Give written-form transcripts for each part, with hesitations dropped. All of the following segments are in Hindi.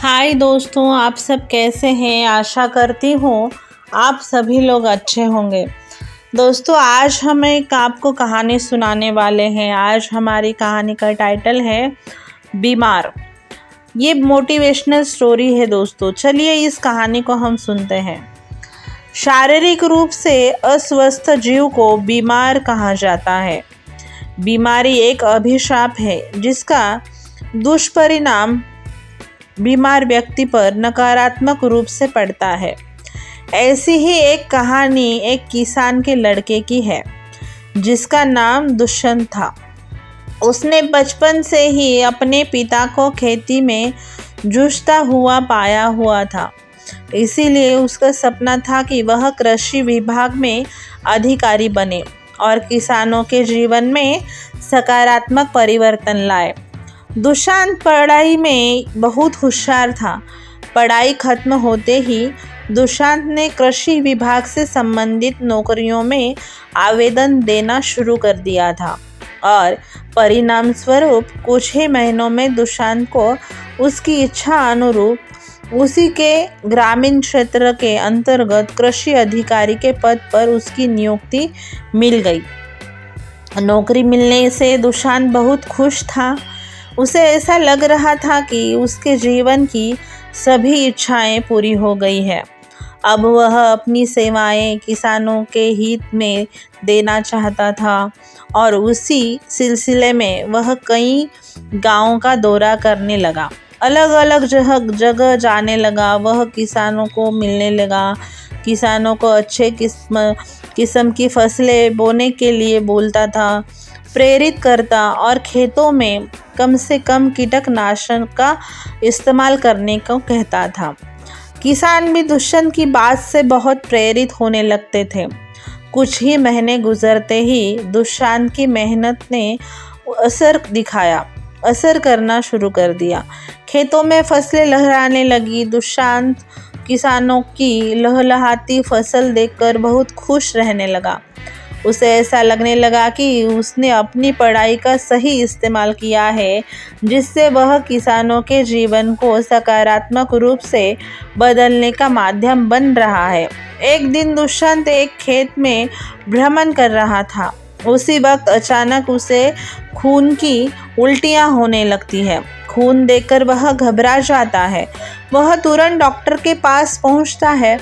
हाय दोस्तों, आप सब कैसे हैं। आशा करती हूँ आप सभी लोग अच्छे होंगे। दोस्तों, आज हम एक आपको कहानी सुनाने वाले हैं। आज हमारी कहानी का टाइटल है बीमार। ये मोटिवेशनल स्टोरी है दोस्तों। चलिए इस कहानी को हम सुनते हैं। शारीरिक रूप से अस्वस्थ जीव को बीमार कहा जाता है। बीमारी एक अभिशाप है जिसका दुष्परिणाम बीमार व्यक्ति पर नकारात्मक रूप से पड़ता है। ऐसी ही एक कहानी एक किसान के लड़के की है जिसका नाम दुष्यंत था। उसने बचपन से ही अपने पिता को खेती में जूझता हुआ पाया हुआ था। इसीलिए उसका सपना था कि वह कृषि विभाग में अधिकारी बने और किसानों के जीवन में सकारात्मक परिवर्तन लाए। दुष्यंत पढ़ाई में बहुत होशियार था। पढ़ाई खत्म होते ही दुष्यंत ने कृषि विभाग से संबंधित नौकरियों में आवेदन देना शुरू कर दिया था और परिणाम स्वरूप कुछ ही महीनों में दुष्यंत को उसकी इच्छा अनुरूप उसी के ग्रामीण क्षेत्र के अंतर्गत कृषि अधिकारी के पद पर उसकी नियुक्ति मिल गई। नौकरी मिलने से दुष्यंत बहुत खुश था। उसे ऐसा लग रहा था कि उसके जीवन की सभी इच्छाएं पूरी हो गई है। अब वह अपनी सेवाएं किसानों के हित में देना चाहता था और उसी सिलसिले में वह कई गांवों का दौरा करने लगा। अलग अलग जगह जाने लगा। वह किसानों को मिलने लगा, किसानों को अच्छे किस्म की फसलें बोने के लिए बोलता था, प्रेरित करता और खेतों में कम से कम कीटनाशक का इस्तेमाल करने को कहता था। किसान भी दुष्यंत की बात से बहुत प्रेरित होने लगते थे। कुछ ही महीने गुजरते ही दुष्यंत की मेहनत ने असर करना शुरू कर दिया। खेतों में फसलें लहराने लगी। दुष्यंत किसानों की लहलहाती फसल देखकर बहुत खुश रहने लगा। उसे ऐसा लगने लगा कि उसने अपनी पढ़ाई का सही इस्तेमाल किया है, जिससे वह किसानों के जीवन को सकारात्मक रूप से बदलने का माध्यम बन रहा है। एक दिन दुष्यंत एक खेत में भ्रमण कर रहा था। उसी वक्त अचानक उसे खून की उल्टियाँ होने लगती है। खून देखकर वह घबरा जाता है। वह तुरंत डॉक्टर के पास पहुंचता है।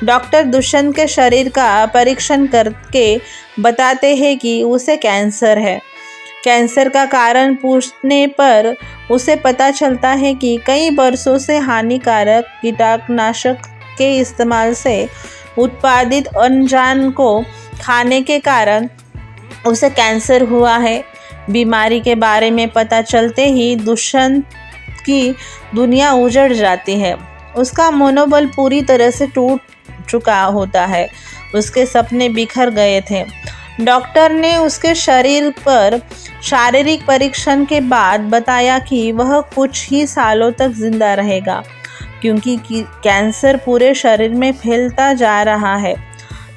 डॉक्टर दुष्यंत के शरीर का परीक्षण करके बताते हैं कि उसे कैंसर है। कैंसर का कारण पूछने पर उसे पता चलता है कि कई वर्षों से हानिकारक कीटनाशक के इस्तेमाल से उत्पादित अनजान को खाने के कारण उसे कैंसर हुआ है। बीमारी के बारे में पता चलते ही दुष्यंत की दुनिया उजड़ जाती है। उसका मनोबल पूरी तरह से टूट चुका होता है। उसके सपने बिखर गए थे। डॉक्टर ने उसके शरीर पर शारीरिक परीक्षण के बाद बताया कि वह कुछ ही सालों तक जिंदा रहेगा, क्योंकि कैंसर पूरे शरीर में फैलता जा रहा है।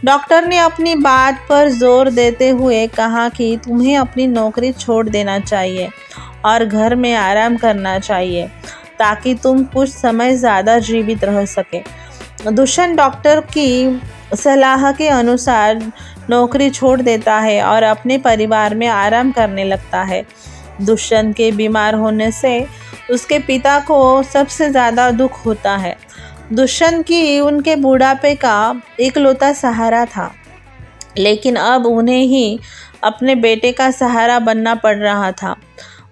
डॉक्टर ने अपनी बात पर जोर देते हुए कहा कि तुम्हें अपनी नौकरी छोड़ देना चाहिए और घर में आराम करना चाहिए ताकि तुम कुछ समय ज़्यादा जीवित रह सके। दुष्यंत डॉक्टर की सलाह के अनुसार नौकरी छोड़ देता है और अपने परिवार में आराम करने लगता है। दुष्यंत के बीमार होने से उसके पिता को सबसे ज़्यादा दुख होता है। दुष्यंत की उनके बुढ़ापे का इकलौता सहारा था, लेकिन अब उन्हें ही अपने बेटे का सहारा बनना पड़ रहा था।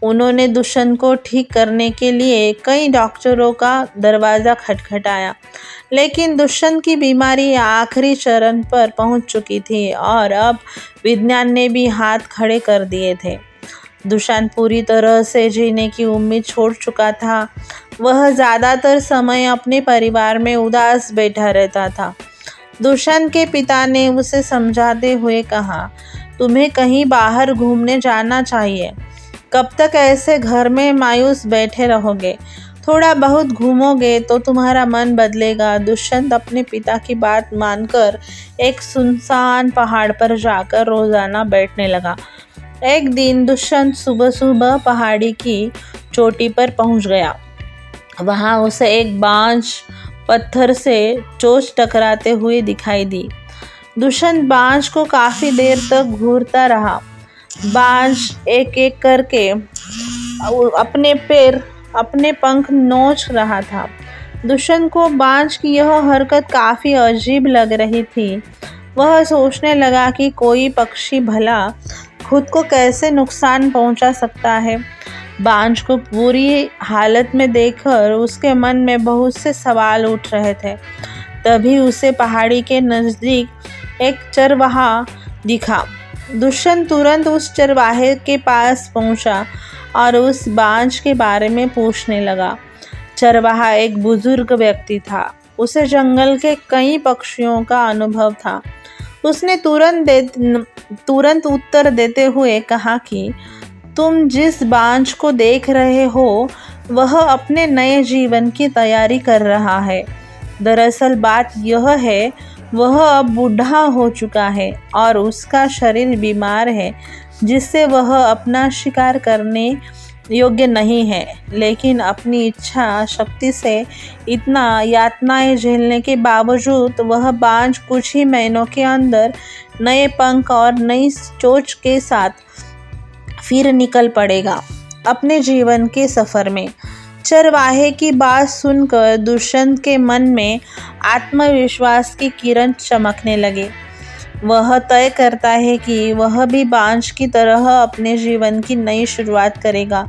उन्होंने दुष्यंत को ठीक करने के लिए कई डॉक्टरों का दरवाज़ा खटखटाया, लेकिन दुष्यंत की बीमारी आखिरी चरण पर पहुंच चुकी थी और अब विज्ञान ने भी हाथ खड़े कर दिए थे। दुष्यंत पूरी तरह से जीने की उम्मीद छोड़ चुका था। वह ज़्यादातर समय अपने परिवार में उदास बैठा रहता था। दुष्यंत के पिता ने उसे समझाते हुए कहा, तुम्हें कहीं बाहर घूमने जाना चाहिए। कब तक ऐसे घर में मायूस बैठे रहोगे? थोड़ा बहुत घूमोगे तो तुम्हारा मन बदलेगा। दुष्यंत अपने पिता की बात मानकर एक सुनसान पहाड़ पर जाकर रोजाना बैठने लगा। एक दिन दुष्यंत सुबह सुबह पहाड़ी की चोटी पर पहुंच गया। वहाँ उसे एक बांझ पत्थर से चोंच टकराते हुए दिखाई दी। दुष्यंत बांझ को काफी देर तक घूरता रहा। बांझ एक एक करके अपने पंख नोच रहा था। दुष्यंत को बांझ की यह हरकत काफी अजीब लग रही थी। वह सोचने लगा कि कोई पक्षी भला खुद को कैसे नुकसान पहुंचा सकता है। बांझ को पूरी हालत में देखकर उसके मन में बहुत से सवाल उठ रहे थे। तभी उसे पहाड़ी के नजदीक एक चरवाहा दिखा। दुष्यंत तुरंत उस चरवाहे के पास पहुंचा और उस बांझ के बारे में पूछने लगा। चरवाहा एक बुजुर्ग व्यक्ति था। उसे जंगल के कई पक्षियों का अनुभव था। उसने तुरंत उत्तर देते हुए कहा कि तुम जिस बांझ को देख रहे हो वह अपने नए जीवन की तैयारी कर रहा है। दरअसल बात यह है, वह अब बूढ़ा हो चुका है और उसका शरीर बीमार है, जिससे वह अपना शिकार करने योग्य नहीं है। लेकिन अपनी इच्छा शक्ति से इतना यातनाएं झेलने के बावजूद वह बांझ कुछ ही महीनों के अंदर नए पंख और नई चोंच के साथ फिर निकल पड़ेगा अपने जीवन के सफर में। चरवाहे की बात सुनकर दुष्यंत के मन में आत्मविश्वास की किरण चमकने लगे। वह तय करता है कि वह भी बांझ की तरह अपने जीवन की नई शुरुआत करेगा।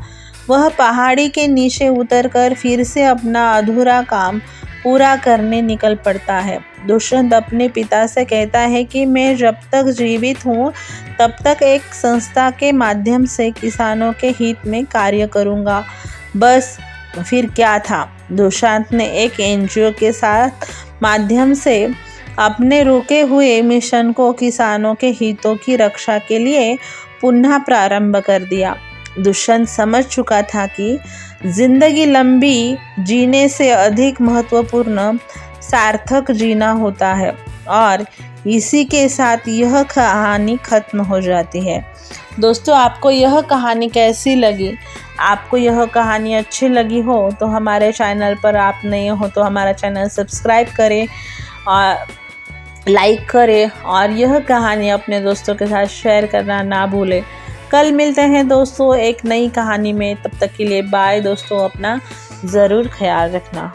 वह पहाड़ी के नीचे उतरकर फिर से अपना अधूरा काम पूरा करने निकल पड़ता है। दुष्यंत अपने पिता से कहता है कि मैं जब तक जीवित हूँ तब तक एक संस्था के माध्यम से किसानों के हित में कार्य करूँगा। बस फिर क्या था, दुष्यंत ने एक एनजीओ के साथ माध्यम से अपने रुके हुए मिशन को किसानों के हितों की रक्षा के लिए पुनः प्रारंभ कर दिया। दुष्यंत समझ चुका था कि जिंदगी लंबी जीने से अधिक महत्वपूर्ण सार्थक जीना होता है और इसी के साथ यह कहानी खत्म हो जाती है। दोस्तों, आपको यह कहानी कैसी लगी? आपको यह कहानी अच्छी लगी हो तो हमारे चैनल पर आप नए हो तो हमारा चैनल सब्सक्राइब करें और लाइक करें और यह कहानी अपने दोस्तों के साथ शेयर करना ना भूलें। कल मिलते हैं दोस्तों एक नई कहानी में। तब तक के लिए बाय दोस्तों, अपना ज़रूर ख्याल रखना।